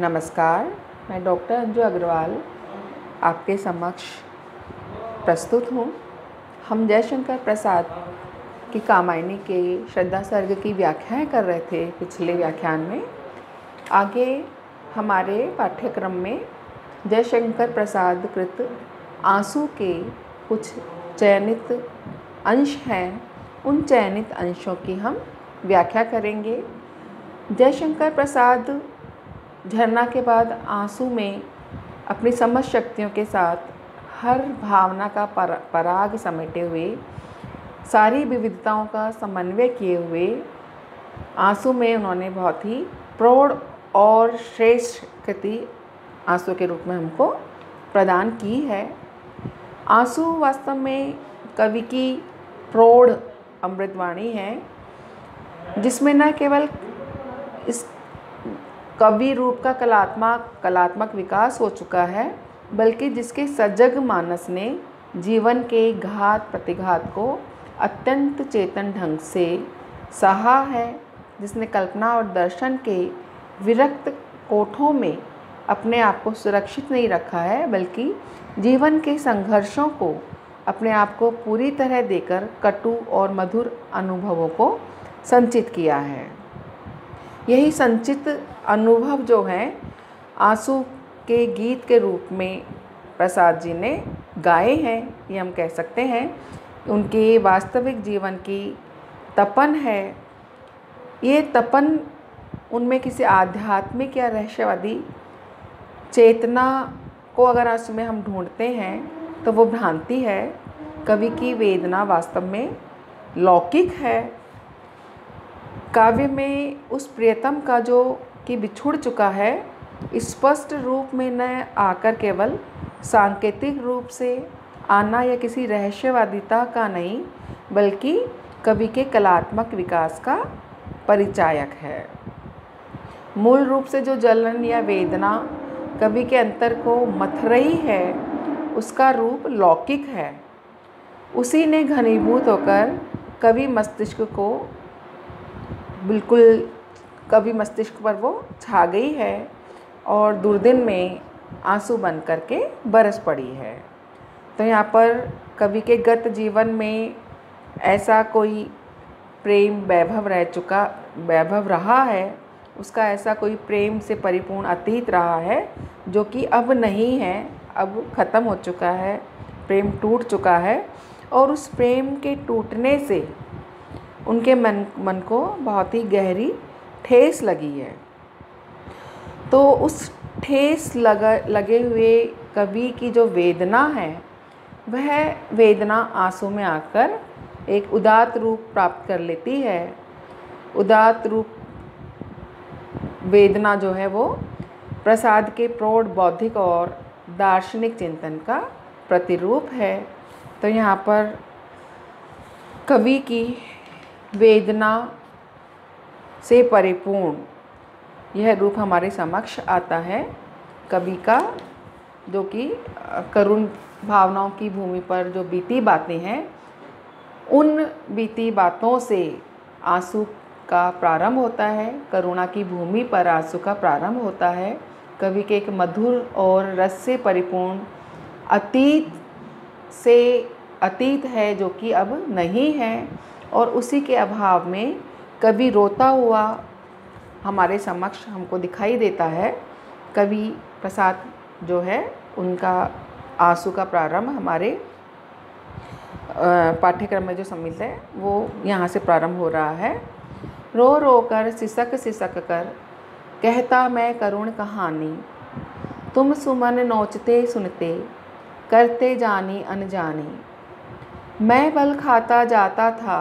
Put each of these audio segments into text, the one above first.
नमस्कार, मैं डॉक्टर अंजू अग्रवाल आपके समक्ष प्रस्तुत हूँ। हम जयशंकर प्रसाद की कामायनी के श्रद्धा सर्ग की व्याख्याएं कर रहे थे पिछले व्याख्यान में। आगे हमारे पाठ्यक्रम में जयशंकर प्रसाद कृत आंसू के कुछ चयनित अंश हैं, उन चयनित अंशों की हम व्याख्या करेंगे। जयशंकर प्रसाद झरना के बाद आंसू में अपनी समस्त शक्तियों के साथ हर भावना का पराग समेटे हुए, सारी विविधताओं का समन्वय किए हुए आंसू में उन्होंने बहुत ही प्रौढ़ और श्रेष्ठ कृति आंसू के रूप में हमको प्रदान की है। आंसू वास्तव में कवि की प्रौढ़ अमृतवाणी है, जिसमें न केवल इस कवि रूप का कलात्मक विकास हो चुका है, बल्कि जिसके सजग मानस ने जीवन के घात प्रतिघात को अत्यंत चेतन ढंग से सहा है, जिसने कल्पना और दर्शन के विरक्त कोठों में अपने आप को सुरक्षित नहीं रखा है, बल्कि जीवन के संघर्षों को अपने आप को पूरी तरह देकर कटु और मधुर अनुभवों को संचित किया है। यही संचित अनुभव जो हैं आंसू के गीत के रूप में प्रसाद जी ने गाए हैं, ये हम कह सकते हैं। उनके वास्तविक जीवन की तपन है। ये तपन उनमें किसी आध्यात्मिक या रहस्यवादी चेतना को अगर आंसू में हम ढूंढते हैं तो वो भ्रांति है। कवि की वेदना वास्तव में लौकिक है। काव्य में उस प्रियतम का जो कि बिछुड़ चुका है, स्पष्ट रूप में न आकर केवल सांकेतिक रूप से आना या किसी रहस्यवादिता का नहीं, बल्कि कवि के कलात्मक विकास का परिचायक है। मूल रूप से जो जलन या वेदना कवि के अंतर को मथ रही है, उसका रूप लौकिक है। उसी ने घनीभूत होकर कवि मस्तिष्क पर वो छा गई है और दुर्दिन में आंसू बन करके बरस पड़ी है। तो यहाँ पर कवि के गत जीवन में ऐसा कोई प्रेम वैभव रहा है, उसका ऐसा कोई प्रेम से परिपूर्ण अतीत रहा है जो कि अब नहीं है, अब ख़त्म हो चुका है, प्रेम टूट चुका है। और उस प्रेम के टूटने से उनके मन को बहुत ही गहरी ठेस लगी है। तो उस ठेस लगे हुए कवि की जो वेदना है, वह वेदना आंसू में आकर एक उदात्त रूप प्राप्त कर लेती है। उदात्त रूप वेदना जो है वो प्रसाद के प्रौढ़ बौद्धिक और दार्शनिक चिंतन का प्रतिरूप है। तो यहाँ पर कवि की वेदना से परिपूर्ण यह रूप हमारे समक्ष आता है। कवि का जो कि करुण भावनाओं की भूमि पर जो बीती बातें हैं, उन बीती बातों से आंसू का प्रारंभ होता है। करुणा की भूमि पर आंसू का प्रारंभ होता है। कवि के एक मधुर और रस से परिपूर्ण अतीत है जो कि अब नहीं है, और उसी के अभाव में कवि रोता हुआ हमारे समक्ष हमको दिखाई देता है। कवि प्रसाद जो है, उनका आंसू का प्रारंभ हमारे पाठ्यक्रम में जो सम्मिलित है वो यहाँ से प्रारंभ हो रहा है। रो रो कर सिसक कर कहता मैं करुण कहानी, तुम सुमन नोचते सुनते करते जानी अनजानी। मैं बल खाता जाता था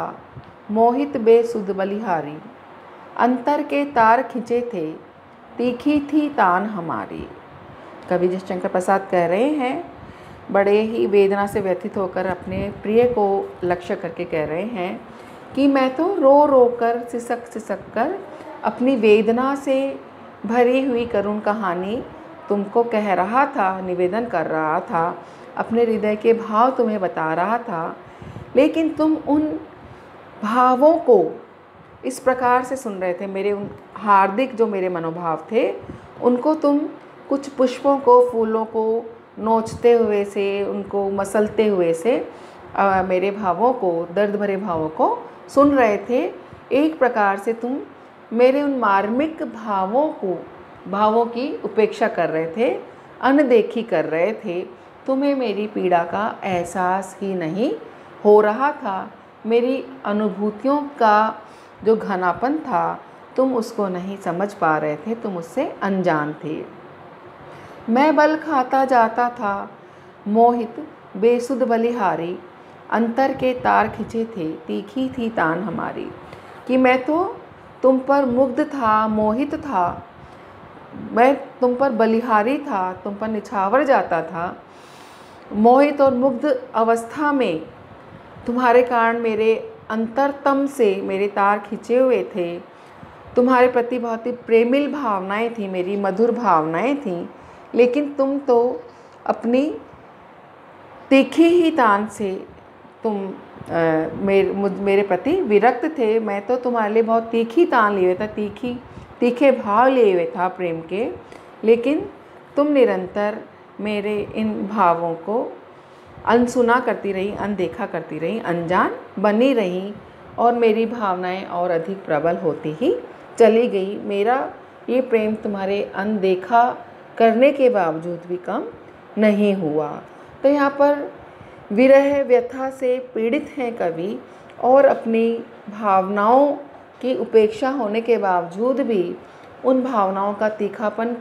मोहित बेसुध बलिहारी, अंतर के तार खिंचे थे तीखी थी तान हमारी। कवि जयशंकर प्रसाद कह रहे हैं, बड़े ही वेदना से व्यथित होकर अपने प्रिय को लक्ष्य करके कह रहे हैं कि मैं तो रो रो कर सिसक कर अपनी वेदना से भरी हुई करुण कहानी तुमको कह रहा था, निवेदन कर रहा था, अपने हृदय के भाव तुम्हें बता रहा था, लेकिन तुम उन भावों को इस प्रकार से सुन रहे थे। मेरे उन हार्दिक जो मेरे मनोभाव थे, उनको तुम कुछ पुष्पों को, फूलों को नोचते हुए से, उनको मसलते हुए से मेरे भावों को, दर्द भरे भावों को सुन रहे थे। एक प्रकार से तुम मेरे उन मार्मिक भावों की उपेक्षा कर रहे थे, अनदेखी कर रहे थे। तुम्हें मेरी पीड़ा का एहसास ही नहीं हो रहा था। मेरी अनुभूतियों का जो घनापन था तुम उसको नहीं समझ पा रहे थे, तुम उससे अनजान थे। मैं बल खाता जाता था, मोहित बेसुध बलिहारी, अंतर के तार खिंचे थे, तीखी थी तान हमारी। कि मैं तो तुम पर मुग्ध था, मोहित था, मैं तुम पर बलिहारी था, तुम पर निछावर जाता था। मोहित और मुग्ध अवस्था में तुम्हारे कारण मेरे अंतरतम से मेरे तार खिंचे हुए थे। तुम्हारे प्रति बहुत ही प्रेमिल भावनाएं थी, मेरी मधुर भावनाएं थीं, लेकिन तुम तो अपनी तीखी ही तान से तुम मेरे प्रति विरक्त थे। मैं तो तुम्हारे लिए बहुत तीखी तान लिए हुए था, तीखे भाव लिए हुए था प्रेम के, लेकिन तुम निरंतर मेरे इन भावों को अनसुना करती रही, अनदेखा करती रही, अनजान बनी रही और मेरी भावनाएं और अधिक प्रबल होती ही चली गई। मेरा ये प्रेम तुम्हारे अनदेखा करने के बावजूद भी कम नहीं हुआ। तो यहाँ पर विरह व्यथा से पीड़ित हैं कवि और अपनी भावनाओं की उपेक्षा होने के बावजूद भी उन भावनाओं का तीखापन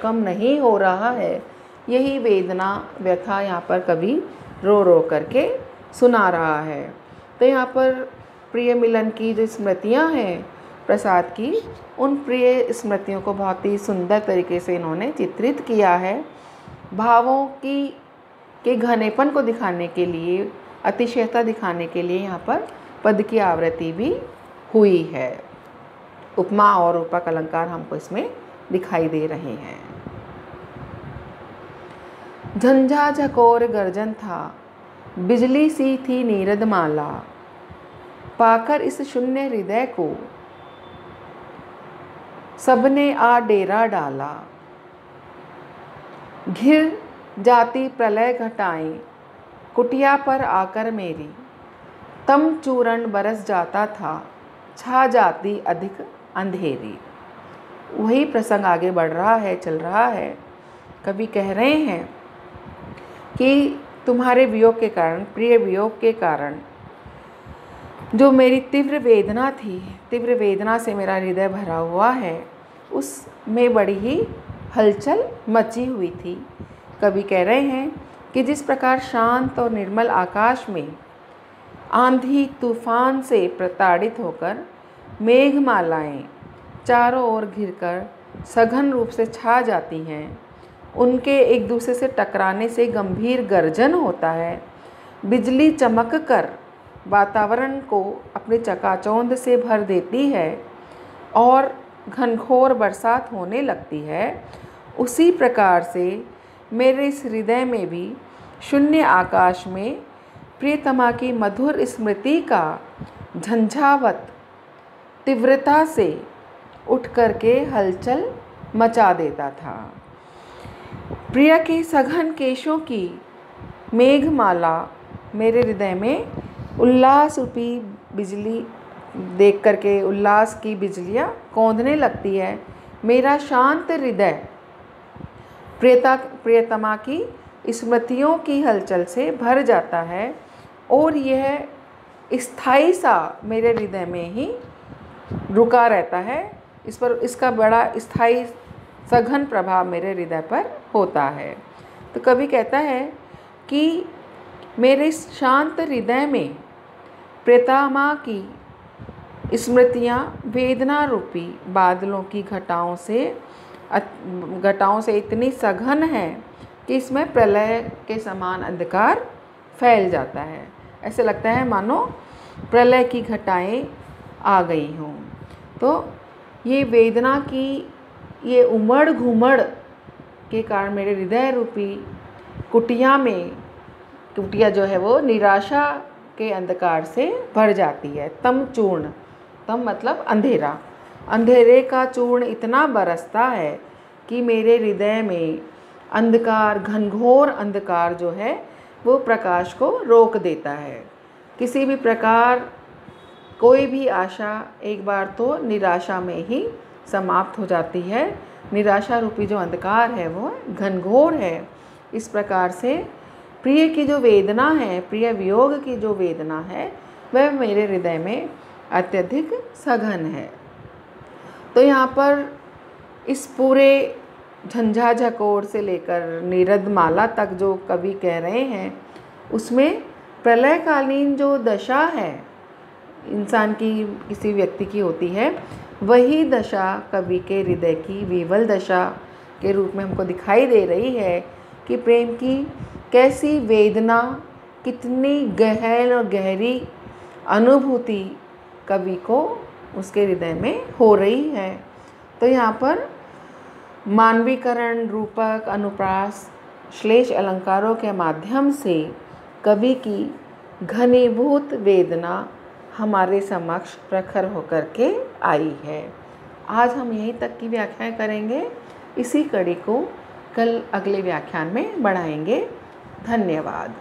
कम नहीं हो रहा है। यही वेदना व्यथा यहाँ पर कवि रो रो करके सुना रहा है। तो यहाँ पर प्रिय मिलन की जो स्मृतियाँ हैं प्रसाद की, उन प्रिय स्मृतियों को बहुत ही सुंदर तरीके से इन्होंने चित्रित किया है। भावों के घनेपन को दिखाने के लिए, अतिशयता दिखाने के लिए यहाँ पर पद की आवृत्ति भी हुई है। उपमा और रूपक अलंकार हमको इसमें दिखाई दे रहे हैं। झंझा झकोर गर्जन था, बिजली सी थी नीरद माला, पाकर इस शून्य हृदय को सबने आ डेरा डाला। घिर जाती प्रलय घटाएं कुटिया पर आकर मेरी, तम चूरण बरस जाता था, छा जाती अधिक अंधेरी। वही प्रसंग आगे बढ़ रहा है, चल रहा है। कवि कह रहे हैं कि तुम्हारे वियोग के कारण, प्रिय वियोग के कारण जो मेरी तीव्र वेदना थी, तीव्र वेदना से मेरा हृदय भरा हुआ है, उसमें बड़ी ही हलचल मची हुई थी। कवि कह रहे हैं कि जिस प्रकार शांत और निर्मल आकाश में आंधी तूफान से प्रताड़ित होकर मेघमालाएं चारों ओर घिरकर सघन रूप से छा जाती हैं, उनके एक दूसरे से टकराने से गंभीर गर्जन होता है, बिजली चमक कर वातावरण को अपनी चकाचौंध से भर देती है और घनघोर बरसात होने लगती है, उसी प्रकार से मेरे इस हृदय में भी शून्य आकाश में प्रियतमा की मधुर स्मृति का झंझावत तीव्रता से उठ करके हलचल मचा देता था। प्रिया के सघन केशों की मेघमाला मेरे हृदय में उल्लास रूपी बिजली देख करके, उल्लास की बिजलियाँ कौंधने लगती है। मेरा शांत हृदय प्रियतमा की स्मृतियों की हलचल से भर जाता है और यह स्थायी सा मेरे हृदय में ही रुका रहता है। इसका बड़ा स्थायी सघन प्रभाव मेरे हृदय पर होता है। तो कवि कहता है कि मेरे शांत हृदय में प्रियतमा की स्मृतियाँ वेदना रूपी बादलों की घटाओं से इतनी सघन है कि इसमें प्रलय के समान अंधकार फैल जाता है। ऐसे लगता है मानो प्रलय की घटाएं आ गई हों। तो ये वेदना की ये उमड़ घुमड़ के कारण मेरे हृदय रूपी कुटिया जो है वो निराशा के अंधकार से भर जाती है। तम चूर्ण, तम मतलब अंधेरा, अंधेरे का चूर्ण इतना बरसता है कि मेरे हृदय में अंधकार, घनघोर अंधकार जो है वो प्रकाश को रोक देता है। किसी भी प्रकार कोई भी आशा एक बार तो निराशा में ही समाप्त हो जाती है। निराशा रूपी जो अंधकार है वो घनघोर है। इस प्रकार से प्रिय की जो वेदना है, प्रिय वियोग की जो वेदना है, वह मेरे हृदय में अत्यधिक सघन है। तो यहाँ पर इस पूरे झंझाझकोर से लेकर निरदमाला तक जो कवि कह रहे हैं, उसमें प्रलयकालीन जो दशा है इंसान की, किसी व्यक्ति की होती है, वही दशा कवि के हृदय की विवल दशा के रूप में हमको दिखाई दे रही है कि प्रेम की कैसी वेदना, कितनी गहन और गहरी अनुभूति कवि को उसके हृदय में हो रही है। तो यहाँ पर मानवीकरण, रूपक, अनुप्रास, श्लेष अलंकारों के माध्यम से कवि की घनीभूत वेदना हमारे समक्ष प्रखर होकर के आई है। आज हम यहीं तक की व्याख्या करेंगे। इसी कड़ी को कल अगले व्याख्यान में बढ़ाएंगे। धन्यवाद।